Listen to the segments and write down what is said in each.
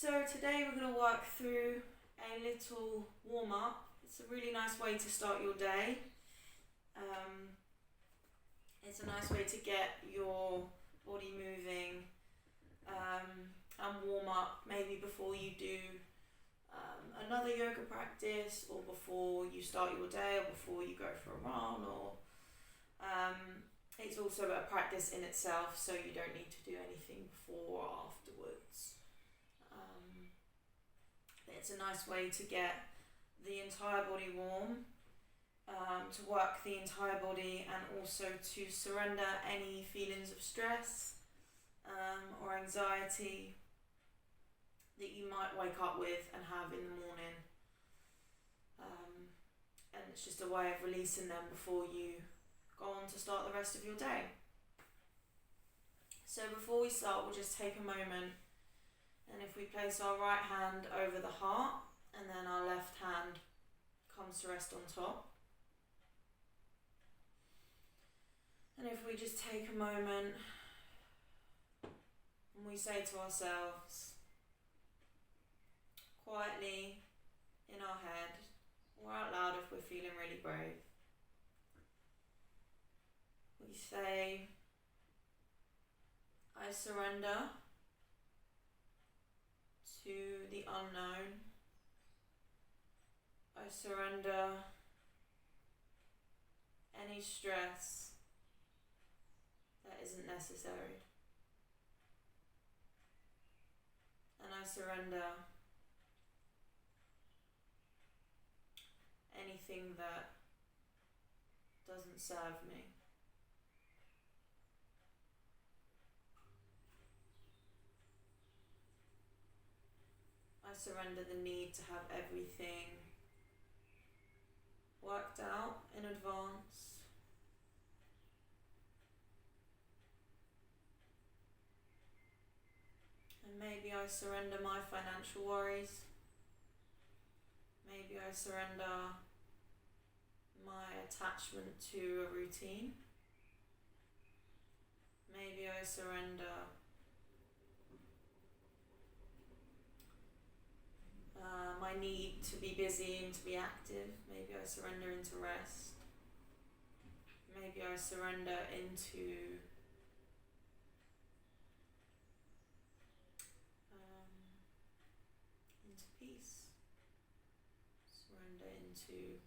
So today we're going to work through a little warm-up. It's a really nice way to start your day. It's a nice way to get your body moving and warm up maybe before you do another yoga practice, or before you start your day, or before you go for a run, or it's also a practice in itself, so you don't need to do anything before or afterwards. It's a nice way to get the entire body warm, to work the entire body, and also to surrender any feelings of stress or anxiety that you might wake up with and have in the morning. And it's just a way of releasing them before you go on to start the rest of your day. So before we start, we'll just take a moment, and if we place our right hand over the heart and then our left hand comes to rest on top. And if we just take a moment and we say to ourselves, quietly in our head, or out loud if we're feeling really brave, we say, I surrender to the unknown. I surrender any stress that isn't necessary. And I surrender anything that doesn't serve me. I surrender the need to have everything worked out in advance. And maybe I surrender my financial worries. Maybe I surrender my attachment to a routine. Maybe I surrender my need to be busy and to be active. Maybe I surrender into rest. Maybe I surrender into peace. Surrender into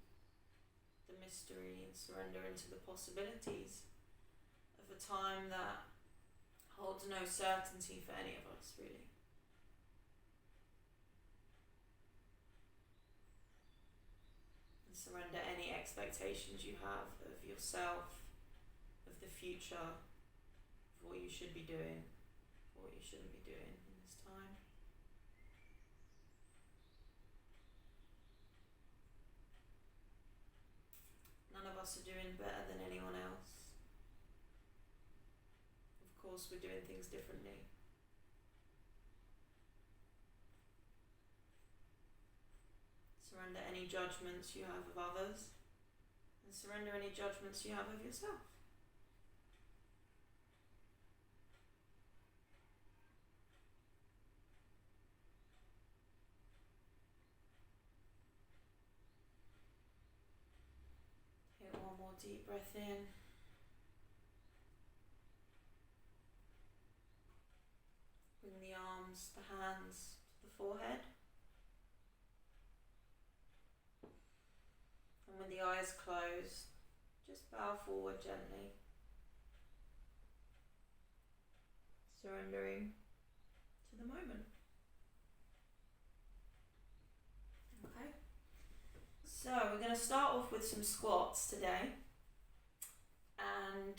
the mystery, and surrender into the possibilities of a time that holds no certainty for any of us, really. Surrender any expectations you have of yourself, of the future, of what you should be doing, or what you shouldn't be doing in this time. None of us are doing better than anyone else. Of course, we're doing things differently. Surrender any judgments you have of others, and surrender any judgments you have of yourself. Take one more deep breath in. Bring the arms, the hands to the forehead. And with the eyes closed, just bow forward gently, surrendering to the moment. Okay, so we're going to start off with some squats today, and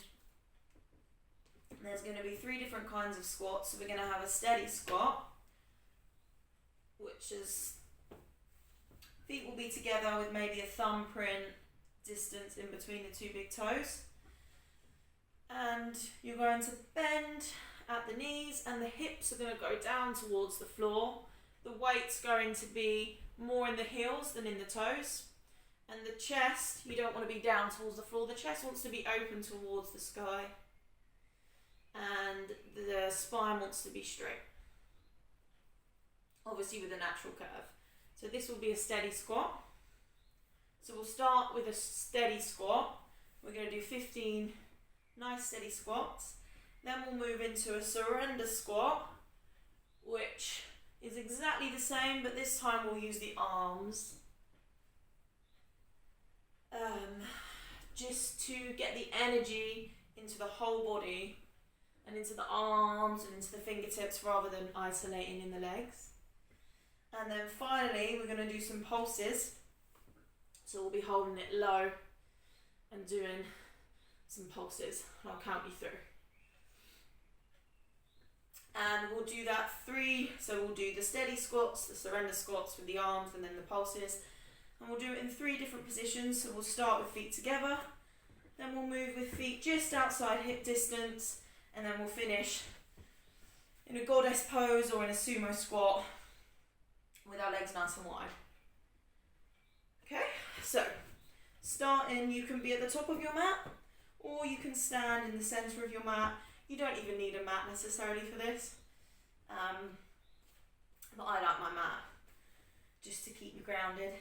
there's going to be 3 different kinds of squats. So we're going to have a steady squat, which is feet will be together with maybe a thumbprint distance in between the 2 big toes. And you're going to bend at the knees, and the hips are going to go down towards the floor. The weight's going to be more in the heels than in the toes. And the chest, you don't want to be down towards the floor. The chest wants to be open towards the sky. And the spine wants to be straight. obviously with a natural curve. So this will be a steady squat. So we'll start with a steady squat. We're going to do 15 nice steady squats. Then we'll move into a surrender squat, which is exactly the same, but this time we'll use the arms. Just to get the energy into the whole body and into the arms and into the fingertips rather than isolating in the legs. And then finally we're going to do some pulses. So we'll be holding it low and doing some pulses. I'll count you through. And we'll do that 3, so we'll do the steady squats, the surrender squats with the arms and then the pulses. And we'll do it in 3 different positions. So we'll start with feet together, then we'll move with feet just outside hip distance, and then we'll finish in a goddess pose or in a sumo squat with our legs nice and wide. Okay, so starting, you can be at the top of your mat or you can stand in the centre of your mat. You don't even need a mat necessarily for this, but I like my mat just to keep me grounded.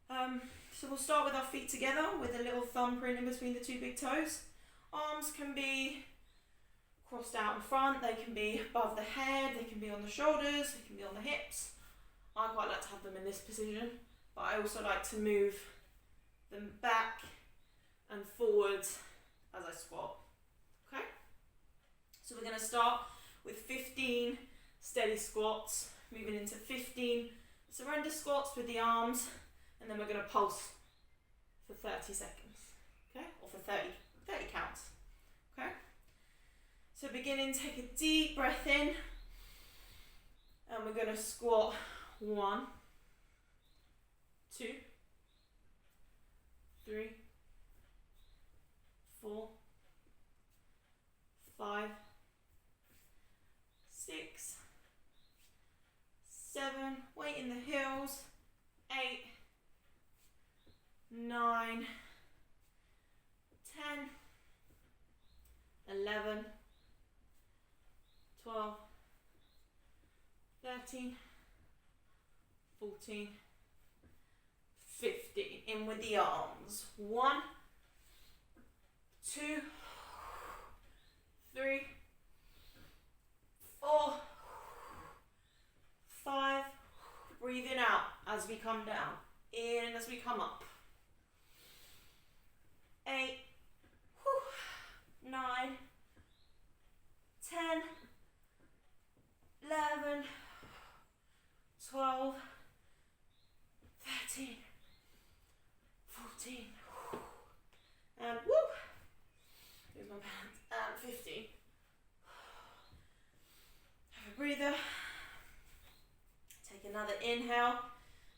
So we'll start with our feet together with a little thumb print in between the 2 big toes. Arms can be crossed out in front, they can be above the head, they can be on the shoulders, they can be on the hips. I quite like to have them in this position, but I also like to move them back and forwards as I squat. Okay? So we're going to start with 15 steady squats, moving into 15 surrender squats with the arms, and then we're going to pulse for 30 seconds, okay? Or for 30 counts, okay? So beginning, take a deep breath in, and we're going to squat 1, 2, 3, 4, 5, 6, 7, weight in the heels, 8, 9, 10, 11, 12, 13, 14, 15. In with the arms. 1, 2, 3, 4, 5. Breathing out as we come down. In as we come up. 8, 9, 10, 11, 12, 13, 14, and woo! Here's my pants. And 15. Have a breather. Take another inhale,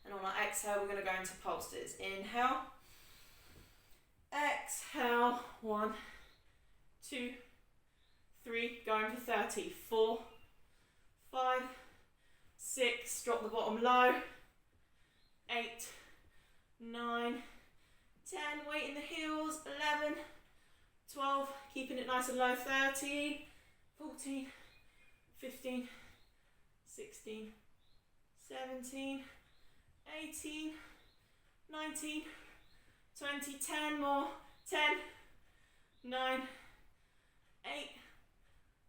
and on our exhale, we're going to go into pulses. Inhale, exhale. 1, 2, 3. Going for 30. 4, 5, 6. Drop the bottom low. 8, 9, 10. Weight in the heels. 11, 12. Keeping it nice and low. 13, 14, 15, 16, 17, 18, 19, 20, 10 more, 10, 9, 8,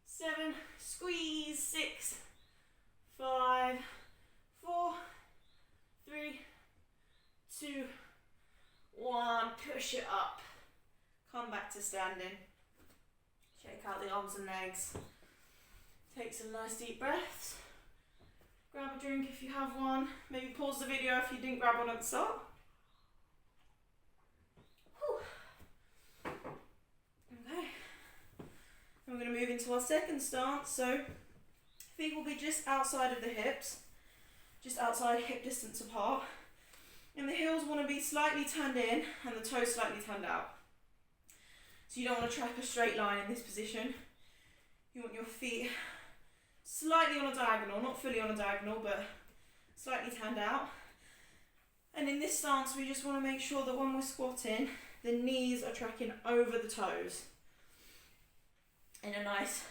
7, squeeze, 6, 5, 4, 3, 2, 1, push it up, come back to standing, shake out the arms and legs, take some nice deep breaths. Grab a drink if you have one. Maybe pause the video if you didn't grab one at the start. Whew. Okay. And we're going to move into our second stance. So feet will be just outside of the hips, just outside hip distance apart. And the heels want to be slightly turned in and the toes slightly turned out. So you don't want to track a straight line in this position. You want your feet slightly on a diagonal, not fully on a diagonal, but slightly turned out. And in this stance, we just want to make sure that when we're squatting, the knees are tracking over the toes. In a nice,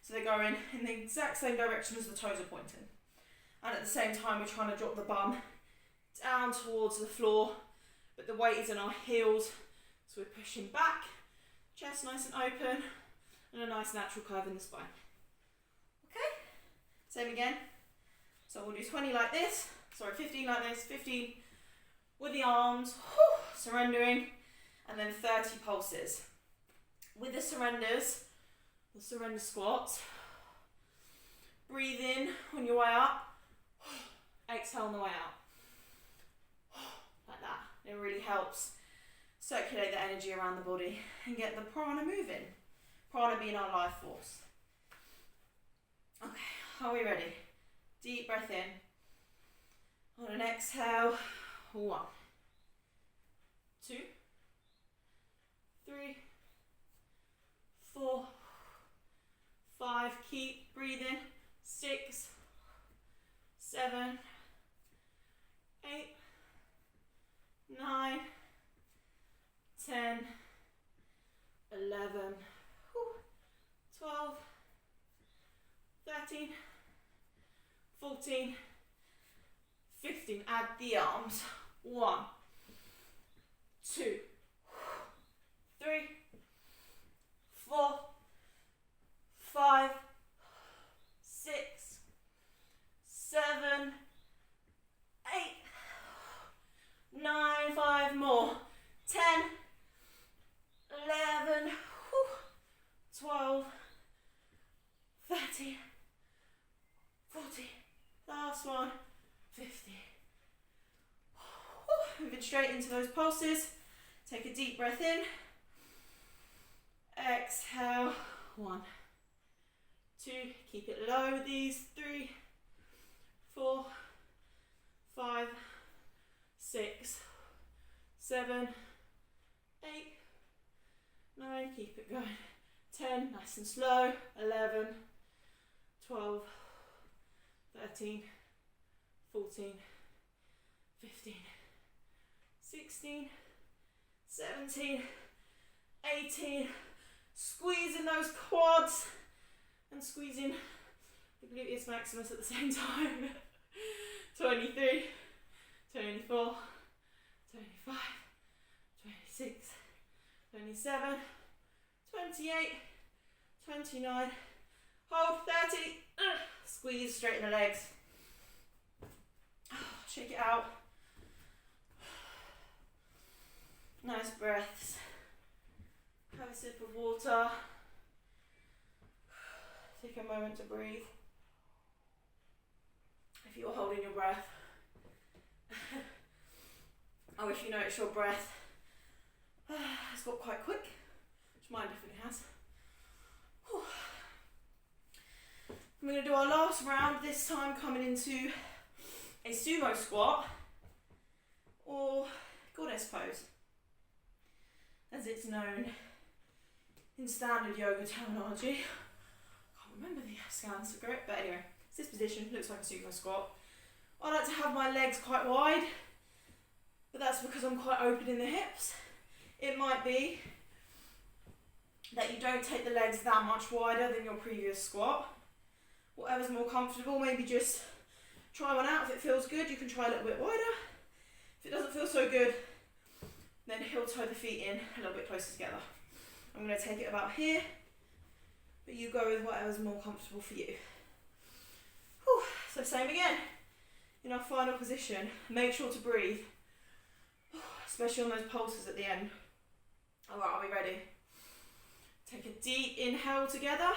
so they're going in the exact same direction as the toes are pointing. And at the same time, we're trying to drop the bum down towards the floor, but the weight is in our heels, so we're pushing back, chest nice and open, and a nice natural curve in the spine. Okay, same again. So we'll do 20 like this, 15 like this, 15 with the arms, surrendering, and then 30 pulses. With the surrenders, the surrender squats, breathe in on your way up, exhale on the way out. Like that. It really helps circulate the energy around the body and get the prana moving. Prana being our life force. Okay, are we ready? Deep breath in. On an exhale, 1, 2, 3, 4, 5, keep breathing, 6, 7, 8, 9, 10, 11, 12, 13, 14, 15, add the arms, 1, 2, 3, 4, 5, 6, 7, 8, 9, 5 more, 10, 11, 12, 13, 14, last one, 50. Moving straight into those pulses. Take a deep breath in. Exhale. 1, 2, keep it low with these. 3, 4, 5, 6, 7, 8, 9, keep it going. 10, nice and slow. 11, 12, 13, 14, 15, 16, 17, 18, squeezing those quads and squeezing the gluteus maximus at the same time. 23, 24, 25, 26, 27, 28, 29, hold 30, squeeze, straighten the legs, shake it out, nice breaths, have a sip of water, take a moment to breathe, if you're holding your breath, or if you notice your breath has got quite quick, which mine definitely has. I'm going to do our last round, this time coming into a sumo squat or goddess pose, as it's known in standard yoga terminology. I can't remember the Sanskrit, but anyway, it's this position, looks like a sumo squat. I like to have my legs quite wide, but that's because I'm quite open in the hips. It might be that you don't take the legs that much wider than your previous squat. Whatever's more comfortable, maybe just try one out. If it feels good, you can try a little bit wider. If it doesn't feel so good, then heel toe the feet in a little bit closer together. I'm going to take it about here, but you go with whatever's more comfortable for you. Whew. So same again. In our final position, make sure to breathe, especially on those pulses at the end. Alright, are we ready? Take a deep inhale together.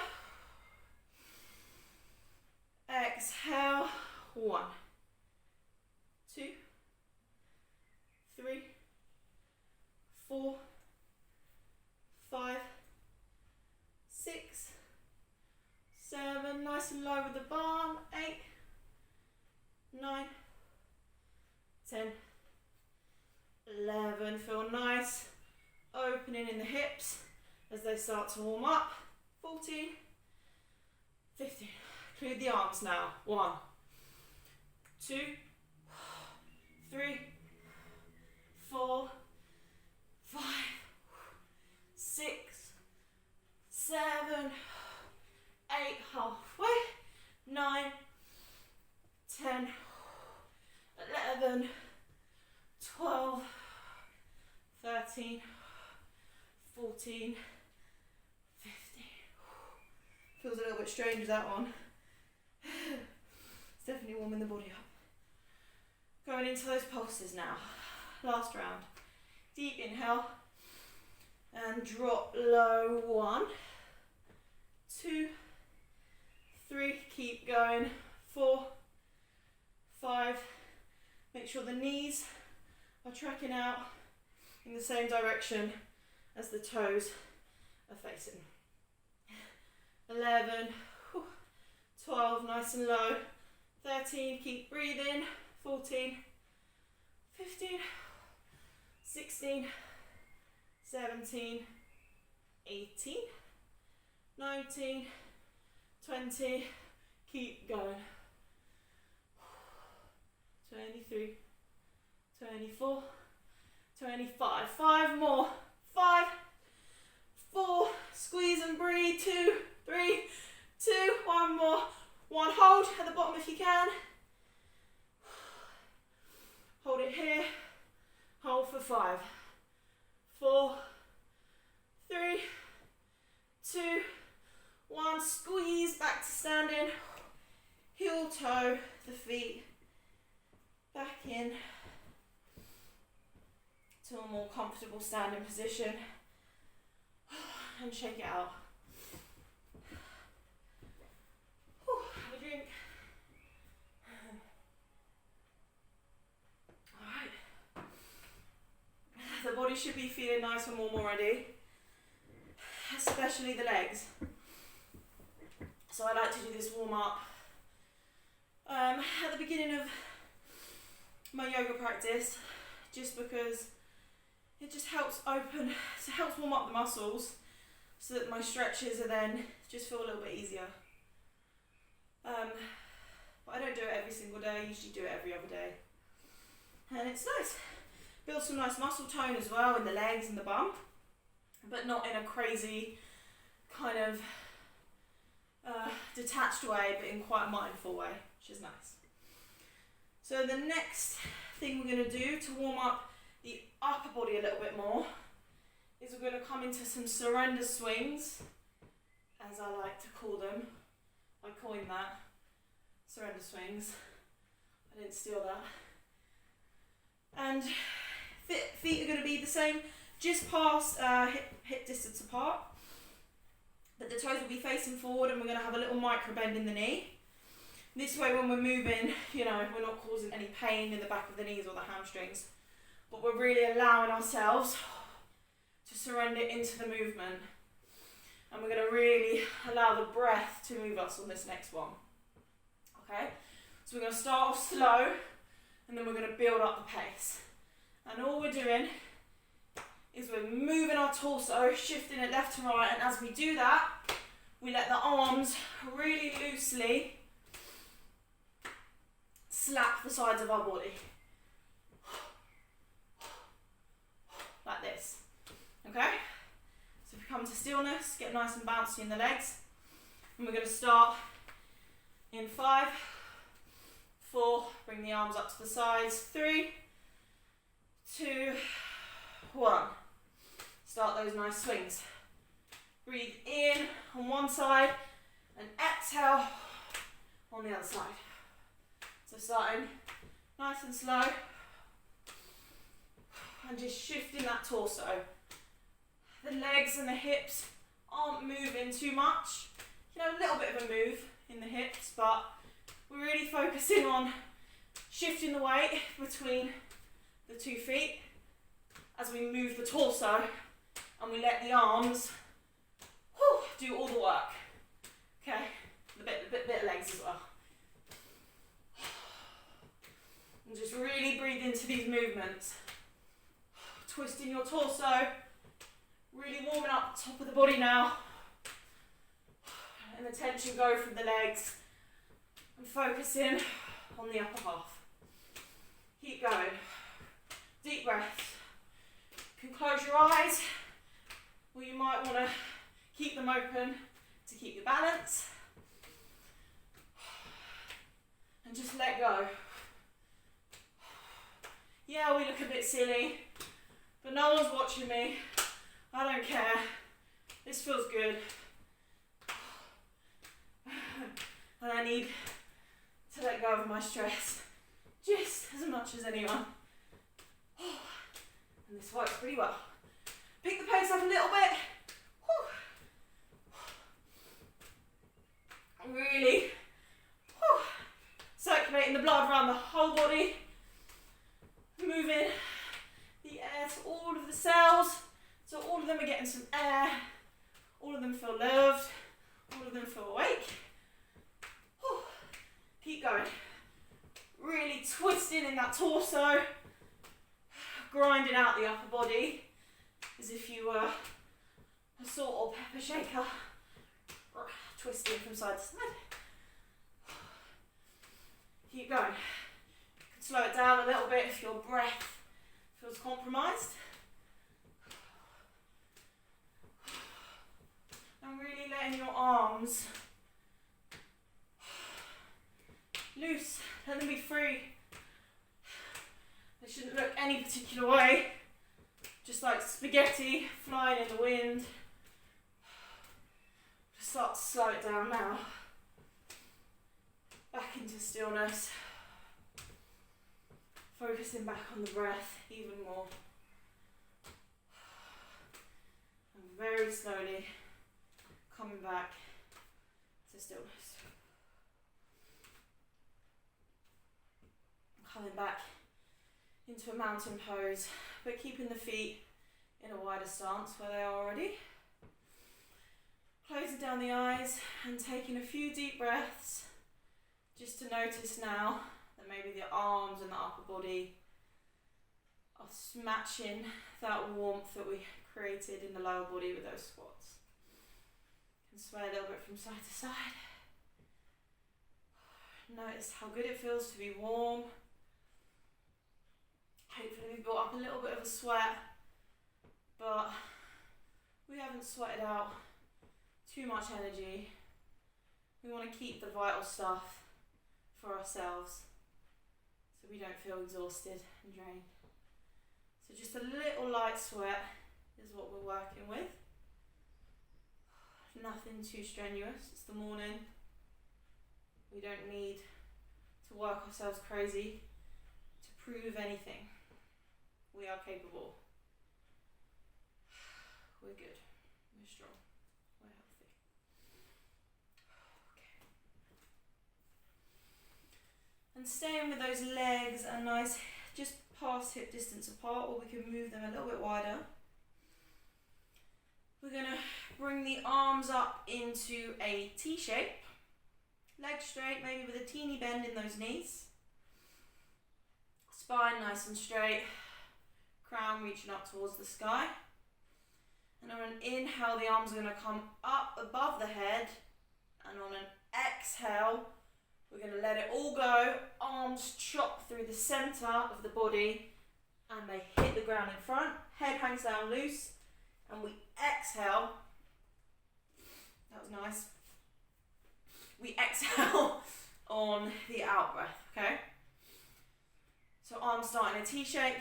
Exhale. 1, 2, 3, 4, 5, 6, 7, nice and low with the bum. 8, 9, 10, 11, feel nice, opening in the hips as they start to warm up. 14, 15, include the arms now. 1, 2, 3, 4, 5, 6, 7, 8, halfway, 9, 10, 14, 15. Feels a little bit strange, that one. It's definitely warming the body up. Going into those pulses now. Last round. Deep inhale. And drop low. 1, 2, 3. Keep going. 4, 5. Make sure the knees are tracking out in the same direction as the toes are facing. 11, 12, nice and low. 13, keep breathing. 14, 15, 16, 17, 18, 19, 20, keep going. 23, 24, 25, 5 more. 5, 4, squeeze and breathe. 2, 3, 2, 1 more. 1, hold at the bottom if you can. Hold it here. Hold for 5, 4, 3, 2, 1. Squeeze back to standing. Heel toe the feet back in to a more comfortable standing position. And shake it out. Have a drink. Alright. The body should be feeling nice and warm already, especially the legs. So I like to do this warm up at the beginning of my yoga practice, just because it just helps warm up the muscles, so that my stretches are then just feel a little bit easier. But I don't do it every single day, I usually do it every other day. And it's nice. Build some nice muscle tone as well in the legs and the bum, but not in a crazy kind of detached way, but in quite a mindful way, which is nice. So the next thing we're going to do to warm up the upper body a little bit more is we're going to come into some surrender swings, as I like to call them. I coined that, surrender swings. I didn't steal that. And feet are going to be the same, just past hip distance apart. But the toes will be facing forward, and we're going to have a little micro bend in the knee. This way, when we're moving, we're not causing any pain in the back of the knees or the hamstrings, but we're really allowing ourselves to surrender into the movement. And we're going to really allow the breath to move us on this next one. Okay? So we're going to start off slow, and then we're going to build up the pace. And all we're doing is we're moving our torso, shifting it left to right, and as we do that, we let the arms really loosely slap the sides of our body. Like this. Okay? So if we come to stillness, get nice and bouncy in the legs. And we're going to start in 5, 4, bring the arms up to the sides. 3, 2, 1. Start those nice swings. Breathe in on one side and exhale on the other side. So starting nice and slow and just shifting that torso. The legs and the hips aren't moving too much. A little bit of a move in the hips, but we're really focusing on shifting the weight between the 2 feet as we move the torso, and we let the arms do all the work. Okay, the bit of legs as well. And just really breathe into these movements. Twisting your torso, really warming up the top of the body now. And the tension go from the legs, and focusing on the upper half. Keep going. Deep breaths. You can close your eyes, or you might want to keep them open to keep your balance. And just let go. Yeah, we look a bit silly, but no one's watching me. I don't care. This feels good. And I need to let go of my stress just as much as anyone. And this works pretty well. Pick the pace up a little bit. Really circulating the blood around the whole body. Moving the air to all of the cells. So all of them are getting some air. All of them feel loved. All of them feel awake. Keep going. Really twisting in that torso. Grinding out the upper body as if you were a salt or pepper shaker. Twisting from side to side. Keep going. You can slow it down a little bit if your breath feels compromised. And really letting your arms loose, let them be free. They shouldn't look any particular way, just like spaghetti flying in the wind. Just start to slow it down now. Back into stillness. Focusing back on the breath even more. And very slowly coming back to stillness. Coming back into a mountain pose, but keeping the feet in a wider stance where they are already. Closing down the eyes and taking a few deep breaths just to notice now that maybe the arms and the upper body are matching that warmth that we created in the lower body with those squats. And sway a little bit from side to side. Notice how good it feels to be warm. Hopefully we've built up a little bit of a sweat, but we haven't sweated out too much energy. We want to keep the vital stuff for ourselves so we don't feel exhausted and drained. So just a little light sweat is what we're working with. Nothing too strenuous, it's the morning. We don't need to work ourselves crazy to prove anything. We are capable. We're good. We're strong. We're healthy. Okay. And staying with those legs a nice, just past hip distance apart, or we can move them a little bit wider. We're going to bring the arms up into a T shape. Legs straight, maybe with a teeny bend in those knees. Spine nice and straight. Crown reaching up towards the sky. And on an inhale, the arms are going to come up above the head. And on an exhale, we're going to let it all go. Arms chop through the center of the body. And they hit the ground in front. Head hangs down loose. And we exhale. That was nice. We exhale on the out breath, okay? So arms start in a T shape.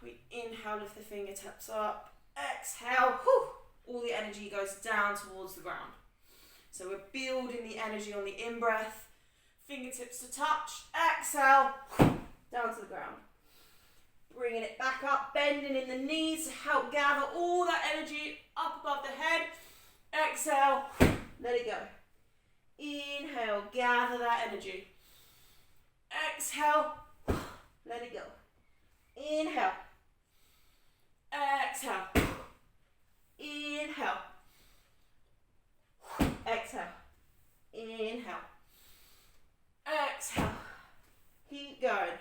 We inhale, lift the fingertips up. Exhale, whew, all the energy goes down towards the ground. So we're building the energy on the in-breath. Fingertips to touch. Exhale, down to the ground. Bringing it back up, bending in the knees to help gather all that energy up above the head. Exhale, let it go. Inhale, gather that energy. Exhale, let it go. Inhale. Exhale. Inhale. Exhale. Inhale. Exhale. Keep going.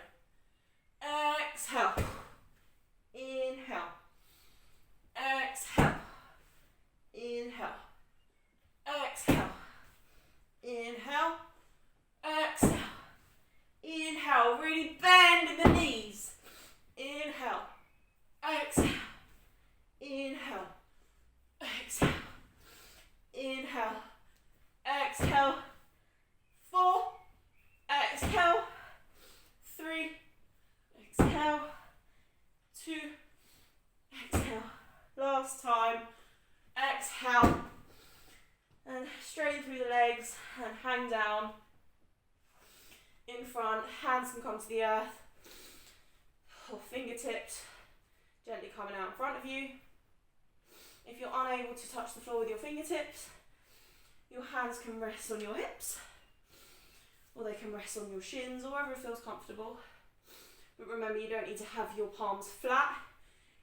Exhale. Inhale. Exhale. Inhale. Exhale. Inhale. Exhale. Inhale. Really bend in the knees. Inhale. Exhale. Inhale. Exhale. Inhale. Exhale. 4. Exhale. 3. Exhale. 2. Exhale. Last time. hands can come to the earth, or fingertips gently coming out in front of you. If you're unable to touch the floor with your fingertips, your hands can rest on your hips, or they can rest on your shins, or wherever it feels comfortable. But remember, you don't need to have your palms flat.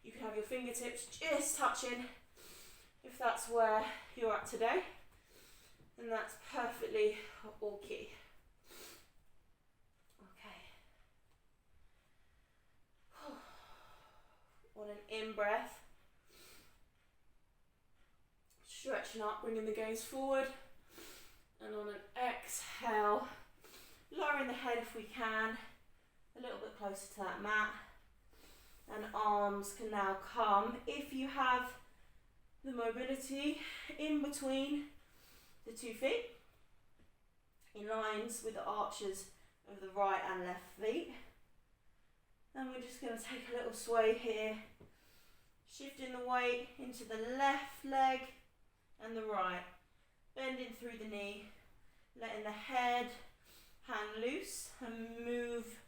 You can have your fingertips just touching. If that's where you're at today, then that's perfectly okay. On an in-breath, stretching up, bringing the gaze forward, and on an exhale, lowering the head if we can, a little bit closer to that mat, and arms can now come, if you have the mobility, in between the 2 feet, in lines with the arches of the right and left feet. And we're just going to take a little sway here, shifting the weight into the left leg and the right, bending through the knee, letting the head hang loose and move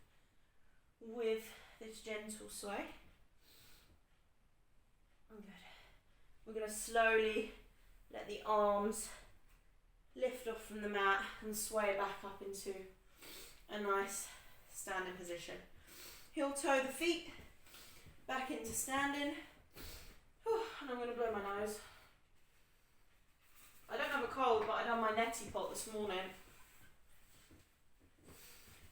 with this gentle sway. Good. We're going to slowly let the arms lift off from the mat and sway back up into a nice standing position. Heel toe the feet back into standing. And I'm going to blow my nose. I don't have a cold, but I done my neti pot this morning,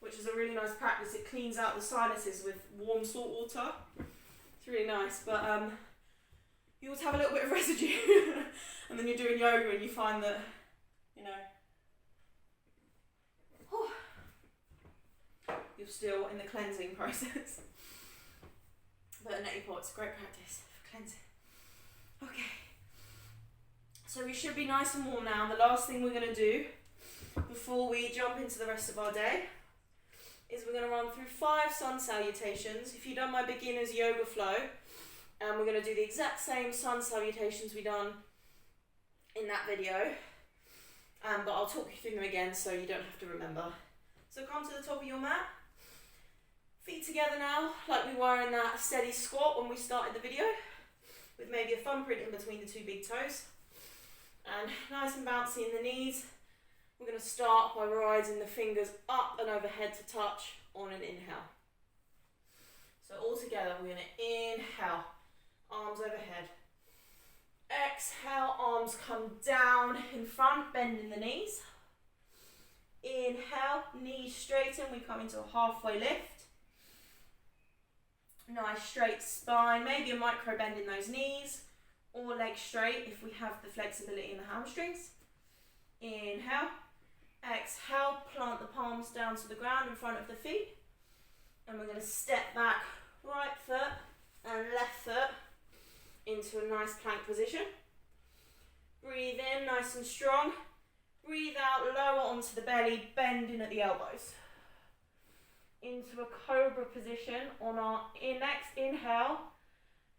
which is a really nice practice. It cleans out the sinuses with warm salt water. It's really nice, but you always have a little bit of residue. And then you're doing yoga and you find that, you know, you're still in the cleansing process. But a neti pot's a great practice for cleansing. Okay. So we should be nice and warm now. The last thing we're going to do before we jump into the rest of our day is we're going to run through 5 sun salutations. If you've done my beginner's yoga flow, we're going to do the exact same sun salutations we done in that video. But I'll talk you through them again so you don't have to remember. So come to the top of your mat. Feet together now, like we were in that steady squat when we started the video, with maybe a thumbprint in between the 2 big toes. And nice and bouncy in the knees. We're going to start by rising the fingers up and overhead to touch on an inhale. So all together, we're going to inhale, arms overhead. Exhale, arms come down in front, bending the knees. Inhale, knees straighten, we come into a halfway lift. Nice straight spine, maybe a micro bend in those knees, or legs straight if we have the flexibility in the hamstrings. Inhale, exhale, plant the palms down to the ground in front of the feet. And we're going to step back right foot and left foot into a nice plank position. Breathe in nice and strong. Breathe out, lower onto the belly, bending at the elbows. Into a cobra position on our next inhale.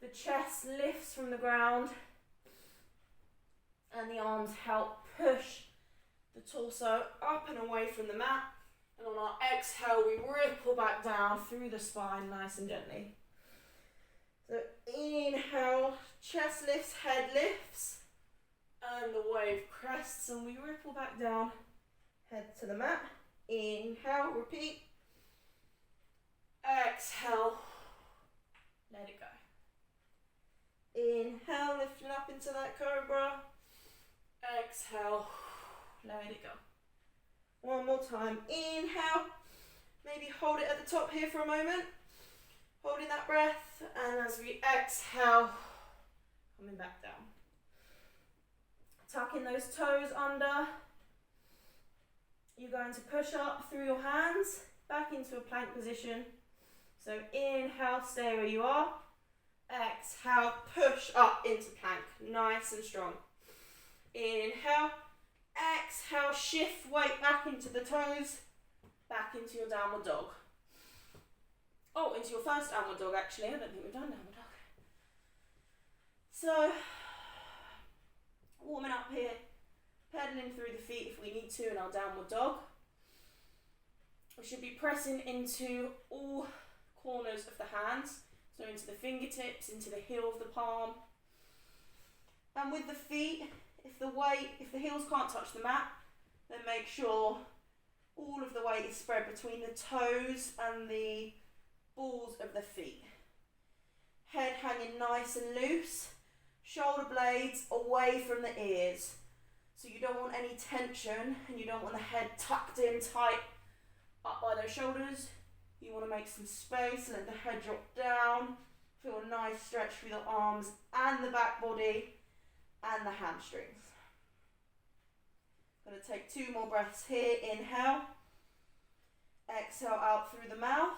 The chest lifts from the ground and the arms help push the torso up and away from the mat. And on our exhale, we ripple back down through the spine nice and gently. So inhale, chest lifts, head lifts, and the wave crests, and we ripple back down, head to the mat. Inhale, repeat. Exhale, let it go. Inhale, lifting up into that cobra. Exhale, let it go. One more time. Inhale, maybe hold it at the top here for a moment. Holding that breath, and as we exhale, coming back down. Tucking those toes under. You're going to push up through your hands, back into a plank position. So inhale, stay where you are. Exhale, push up into plank, nice and strong. Inhale, exhale, shift weight back into the toes, back into your downward dog. Oh, into your first downward dog actually, I don't think we've done downward dog. So, warming up here, pedaling through the feet if we need to in our downward dog. We should be pressing into all corners of the hands, so into the fingertips, into the heel of the palm. And with the feet, if the heels can't touch the mat, then make sure all of the weight is spread between the toes and the balls of the feet. Head hanging nice and loose, shoulder blades away from the ears. So you don't want any tension and you don't want the head tucked in tight up by those shoulders. You want to make some space, let the head drop down, feel a nice stretch through the arms and the back body and the hamstrings. Going to take 2 more breaths here. Inhale, exhale out through the mouth.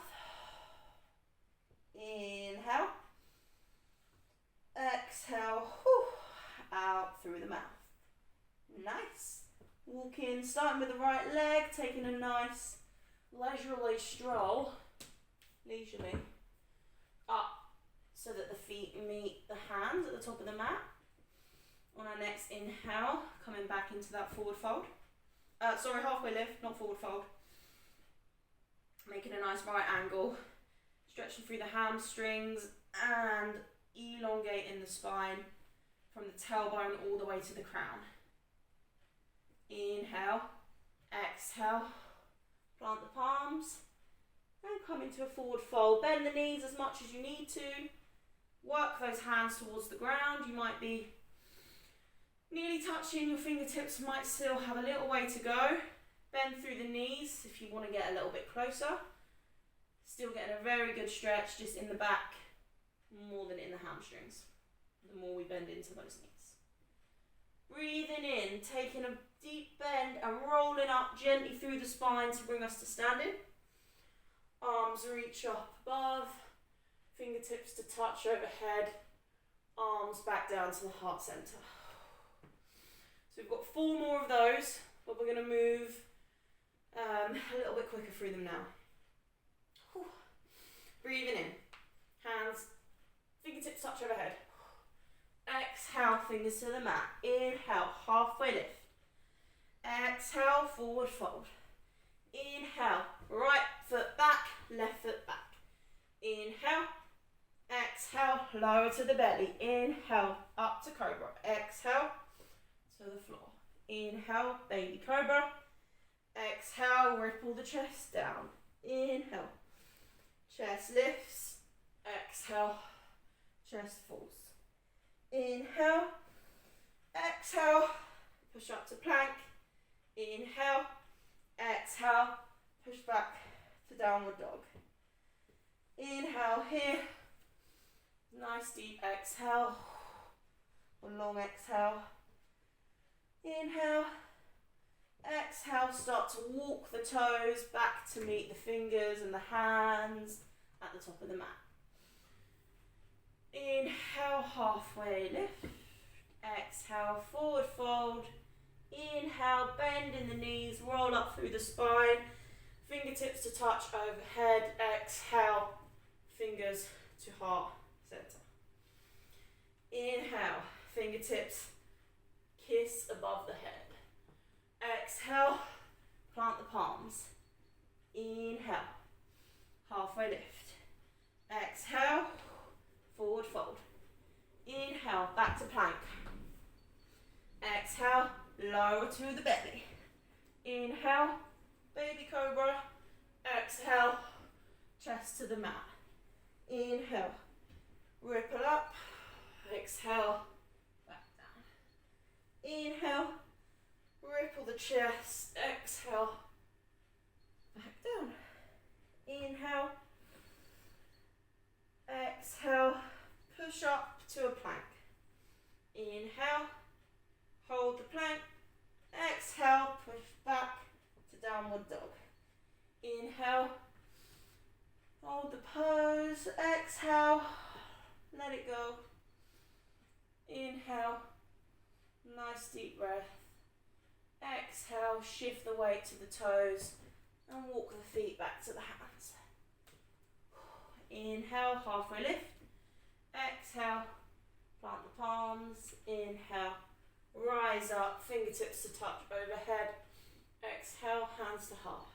Inhale, exhale, out through the mouth. Nice. Walk in, starting with the right leg, taking a nice leisurely stroll, leisurely, up so that the feet meet the hands at the top of the mat. On our next inhale, coming back into that forward fold. Halfway lift, not forward fold. Making a nice right angle, stretching through the hamstrings and elongating the spine from the tailbone all the way to the crown. Inhale, exhale, plant the palms and come into a forward fold. Bend the knees as much as you need to. Work those hands towards the ground. You might be nearly touching, your fingertips might still have a little way to go. Bend through the knees if you want to get a little bit closer. Still getting a very good stretch just in the back, more than in the hamstrings, the more we bend into those knees. Breathing in, taking a deep bend and rolling up gently through the spine to bring us to standing. Arms reach up above, fingertips to touch overhead, arms back down to the heart center. So we've got 4 more of those, but we're going to move a little bit quicker through them now. Whew. Breathing in, hands, fingertips touch overhead. Exhale, fingers to the mat. Inhale, halfway lift. Exhale, forward fold. Inhale, right foot back, left foot back. Inhale, exhale, lower to the belly. Inhale, up to cobra. Exhale, to the floor. Inhale, baby cobra. Exhale, ripple the chest down. Inhale, chest lifts. Exhale, chest falls. Inhale, exhale, push up to plank. Inhale, exhale, push back to downward dog. Inhale here, nice deep exhale, a long exhale. Inhale, exhale, start to walk the toes back to meet the fingers and the hands at the top of the mat. Inhale, halfway lift. Exhale, forward fold. Inhale, bend in the knees, roll up through the spine. Fingertips to touch overhead. Exhale, fingers to heart center. Inhale, fingertips kiss above the head. Exhale, plant the palms. Inhale, halfway lift. Exhale, forward fold. Inhale, back to plank. Exhale, lower to the belly. Inhale, baby cobra. Exhale, chest to the mat. Inhale, ripple up. Exhale, back down. Inhale, ripple the chest. Exhale, back down. Inhale, exhale, push up to a plank. Inhale, hold the plank. Exhale, push back to downward dog. Inhale, hold the pose. Exhale, let it go. Inhale, nice deep breath. Exhale, shift the weight to the toes and walk the feet back to the hands. Inhale, halfway lift. Exhale, plant the palms. Inhale, rise up, fingertips to touch overhead. Exhale, hands to heart.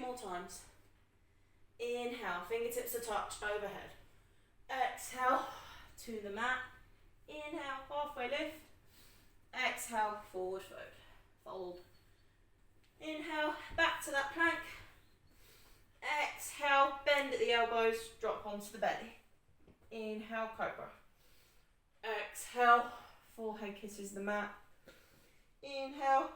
more times. Inhale, fingertips to touch overhead. Exhale to the mat. Inhale, halfway lift. Exhale, forward fold. Inhale, back to that plank. Exhale, bend at the elbows, drop onto the belly. Inhale, cobra. Exhale, forehead kisses the mat. Inhale.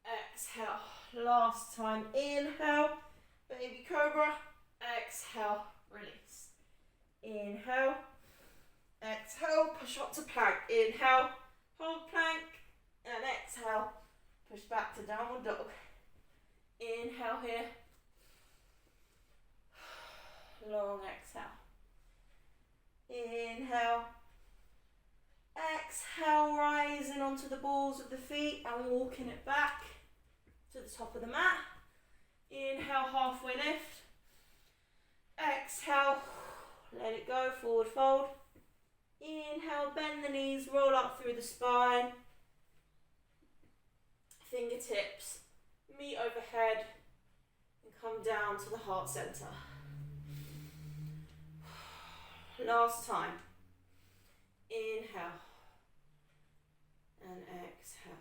Exhale. Last time. Inhale, baby cobra. Exhale, release. Inhale. Exhale, push up to plank. Inhale, hold plank. And exhale, push back to downward dog. Inhale here. Long exhale. Inhale. Exhale, rising onto the balls of the feet and walking it back to the top of the mat. Inhale, halfway lift. Exhale, let it go, forward fold. Inhale, bend the knees, roll up through the spine. Fingertips meet overhead and come down to the heart center. Last time. Inhale and exhale.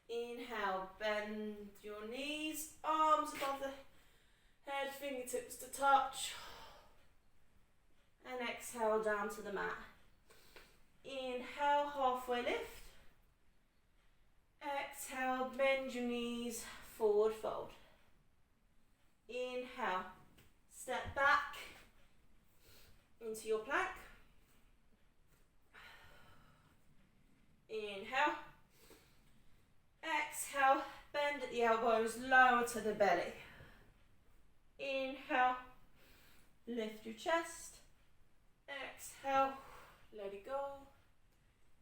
Inhale, bend your knees, arms above the head, fingertips to touch. And exhale down to the mat. Inhale, halfway lift. Exhale, bend your knees, forward fold. Inhale, step back into your plank. Inhale. Exhale, bend at the elbows, lower to the belly. Inhale, lift your chest. Exhale, let it go.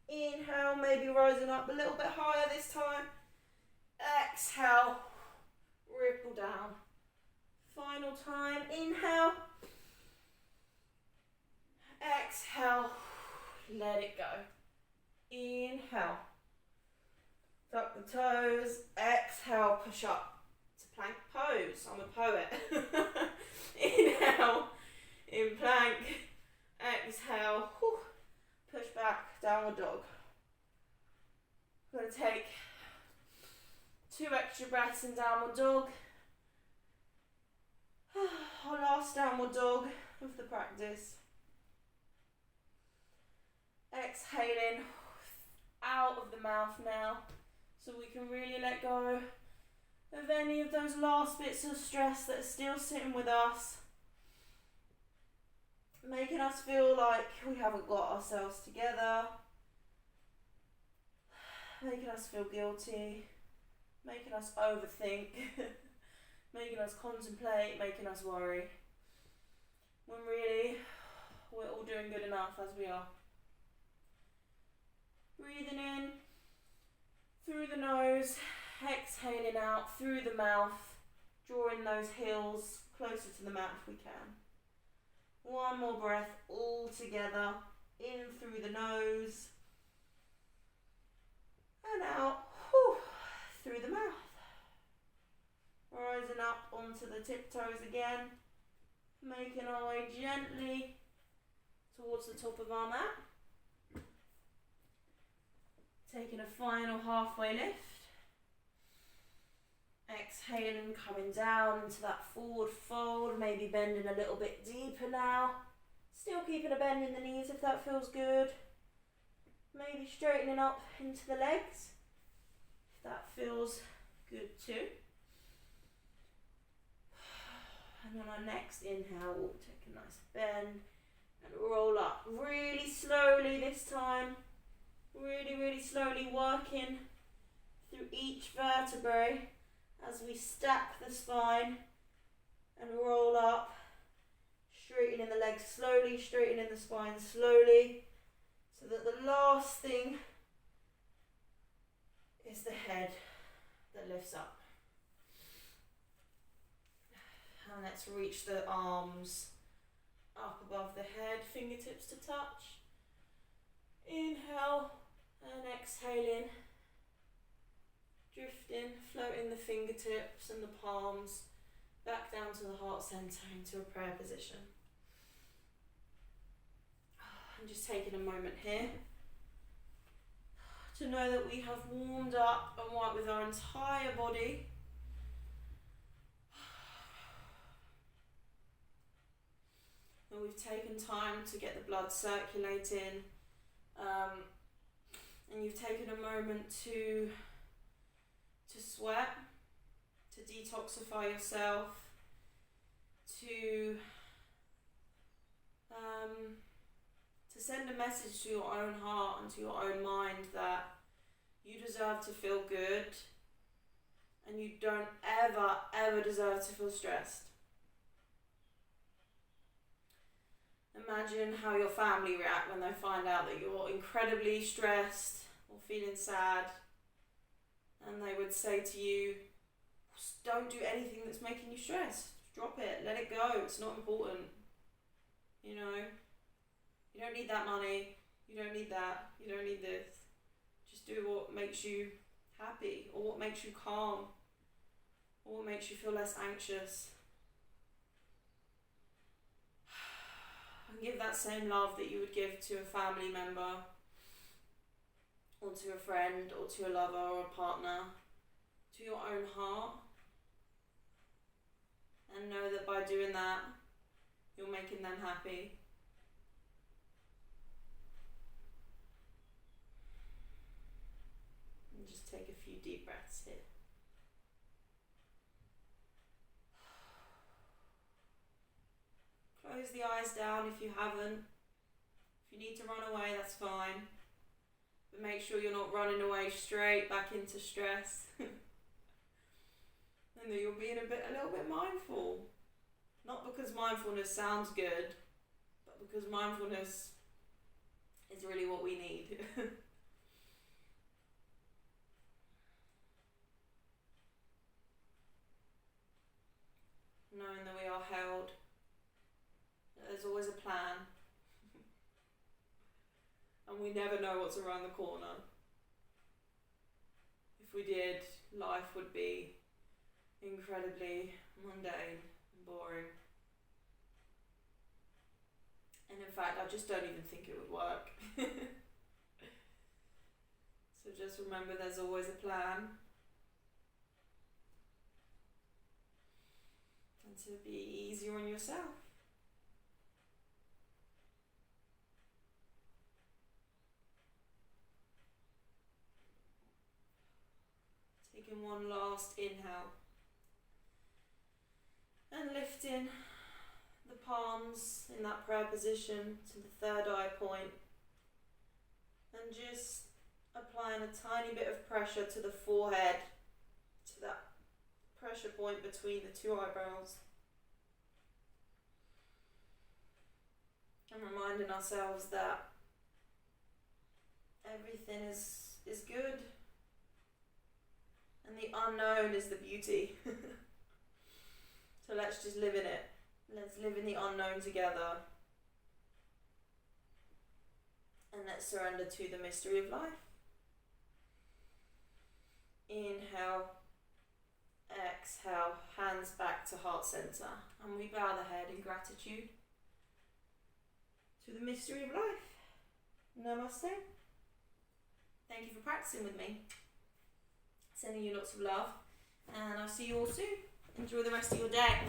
Inhale, maybe rising up a little bit higher this time. Exhale, ripple down. Final time, inhale. Exhale, let it go. Inhale, tuck the toes. Exhale, push up to plank pose. I'm a poet. Inhale, in plank. Exhale, push back, downward dog. I'm going to take 2 extra breaths in downward dog. Our last downward dog of the practice. Exhaling out of the mouth now, so we can really let go of any of those last bits of stress that are still sitting with us, making us feel like we haven't got ourselves together, making us feel guilty, making us overthink, making us contemplate, making us worry, when really we're all doing good enough as we are. Breathing in through the nose, exhaling out through the mouth, drawing those heels closer to the mat if we can. One more breath all together, in through the nose, and out through the mouth. Rising up onto the tiptoes again, making our way gently towards the top of our mat. Taking a final halfway lift. Exhaling, coming down into that forward fold, maybe bending a little bit deeper now. Still keeping a bend in the knees if that feels good. Maybe straightening up into the legs if that feels good too. And on our next inhale, we'll take a nice bend and roll up really slowly this time. Really slowly working through each vertebrae as we stack the spine and roll up, straightening the legs slowly, straightening the spine slowly, so that the last thing is the head that lifts up. And let's reach the arms up above the head, fingertips to touch. Inhale and exhaling, drifting, floating the fingertips and the palms back down to the heart center into a prayer position. I'm just taking a moment here to know that we have warmed up and worked with our entire body. And we've taken time to get the blood circulating, and you've taken a moment to sweat, to detoxify yourself, to send a message to your own heart and to your own mind that you deserve to feel good and you don't ever deserve to feel stressed. Imagine how your family react when they find out that you're incredibly stressed or feeling sad, and they would say to you, don't do anything that's making you stressed. Drop it, let it go, it's not important. You know, you don't need that money, you don't need that, you don't need this. Just do what makes you happy, or what makes you calm, or what makes you feel less anxious. And give that same love that you would give to a family member, or to a friend, or to a lover, or a partner, to your own heart. And know that by doing that, you're making them happy. And just take a few deep breaths here. Close the eyes down if you haven't. If you need to run away, that's fine. But make sure you're not running away straight back into stress. And that you're being a little bit mindful. Not because mindfulness sounds good, but because mindfulness is really what we need. Knowing that we are held, that there's always a plan, and we never know what's around the corner. If we did, life would be incredibly mundane and boring. And in fact, I just don't even think it would work. So just remember there's always a plan. And to be easier on yourself. Taking one last inhale. And lifting the palms in that prayer position to the third eye point. And just applying a tiny bit of pressure to the forehead, to that pressure point between the two eyebrows. And reminding ourselves that everything is good. And the unknown is the beauty. So let's just live in it. Let's live in the unknown together. And let's surrender to the mystery of life. Inhale. Exhale. Hands back to heart center. And we bow the head in gratitude to the mystery of life. Namaste. Thank you for practicing with me. Sending you lots of love. And I'll see you all soon. Enjoy the rest of your day.